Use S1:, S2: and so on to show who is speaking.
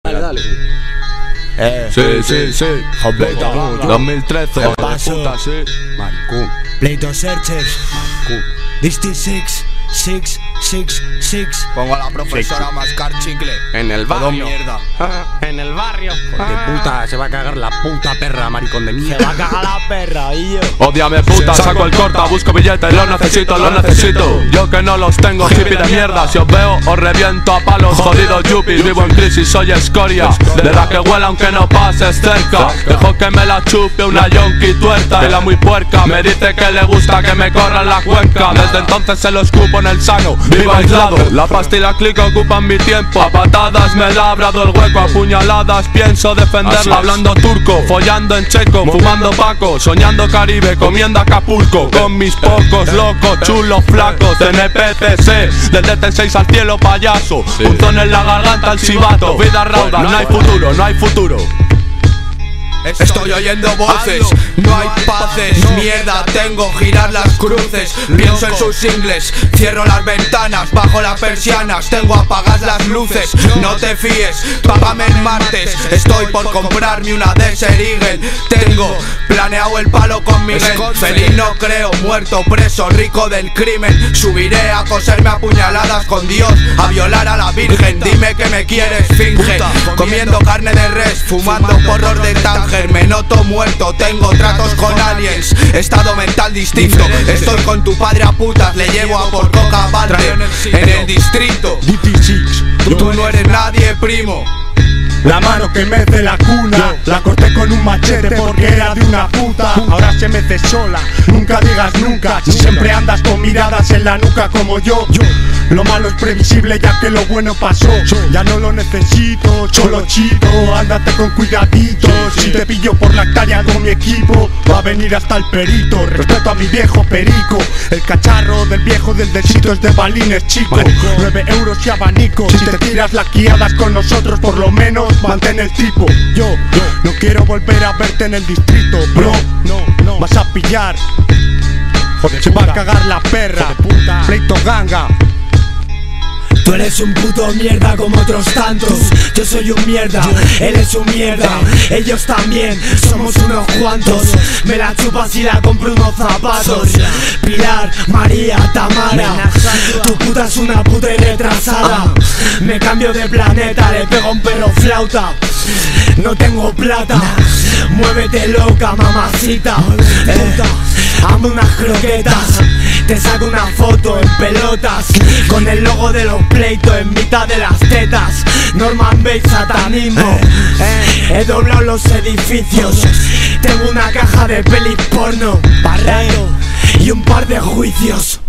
S1: Dale, dale.
S2: Sí.
S1: Pleito
S2: 2013.
S1: Puta, sí.
S3: Maricón.
S1: Pleito Searchers.
S3: Maricón.
S1: Disti 6.
S4: Pongo a la profesora a mascar chicle.
S3: En el
S4: Todo
S3: barrio.
S4: mierda.
S3: En el barrio. De puta, se va a cagar la puta perra, maricón de mierda.
S1: Va a cagar la perra y yo.
S2: Ódiame puta, saco el corta, busco billetes, los necesito. Yo que no los tengo, hippie de mierda. Si os veo, os reviento a palos, jodidos yuppies. Vivo en crisis, soy escoria, de la que huela aunque no pases cerca. Dejo que me la chupe una yonki tuerta. Y la muy puerca me dice que le gusta que me corran la cuenca. Desde entonces se lo escupo en el sano, vivo aislado. La pasta y la clica ocupan mi tiempo. A patadas me he labrado el hueco, a puñaladas pienso defenderla. Hablando turco, follando en checo, fumando paco, soñando Caribe, comiendo Acapulco. Con mis pocos locos, chulos, flacos, NPCC, desde T6 al cielo payaso. Punzón en la garganta al chivato, vida rauda, no hay futuro.
S4: Estoy oyendo voces, no hay paces. Mierda, tengo girar las cruces. Pienso en sus ingles, cierro las ventanas, bajo las persianas, tengo apagadas las luces. No te fíes, págame el martes. Estoy por comprarme una Desert Eagle. Tengo planeado el palo con Miguel. Feliz no creo, muerto, preso, rico del crimen. Subiré a coserme a puñaladas con Dios, a violar a la Virgen. Dime que me quieres, finge. Comiendo carne de res, fumando porros de Tánger. Me noto muerto, tengo tratos con aliens. Estado mental distinto. Estoy con tu padre a putas, le llevo a por coca balde en el distrito. Tú no eres nadie, primo.
S5: La mano que mece la cuna la corté con un machete porque era de una puta. Ahora se mece sola, nunca digas nunca. Si siempre andas con miradas en la nuca como yo. Lo malo es previsible ya que lo bueno pasó. Ya no lo necesito, solo chito. Ándate con cuidadito. Si te pillo por la hectárea con mi equipo, va a venir hasta el perito. Respeto a mi viejo perico. El cacharro del viejo del sitio es de balines, chico. 9 euros y abanico. Si te tiras las guiadas con nosotros, por lo menos mantén el tipo. Yo no quiero volver a verte en el distrito, bro. No, vas a pillar. Se va a cagar la perra. Pleito ganga.
S1: Tú eres un puto mierda como otros tantos. Yo soy un mierda, él es un mierda. Ellos también, somos unos cuantos. Me la chupas y la compro unos zapatos. Pilar, María, Tamara, tu puta es una puta y retrasada. Me cambio de planeta, le pego a un perro flauta. No tengo plata, muévete loca, mamacita. Hazme unas croquetas, te saco una foto en pelotas, con el logo de los pleitos en mitad de las tetas. Norman Bates, satanismo. He doblado los edificios, tengo una caja de pelis porno, barrero y un par de juicios.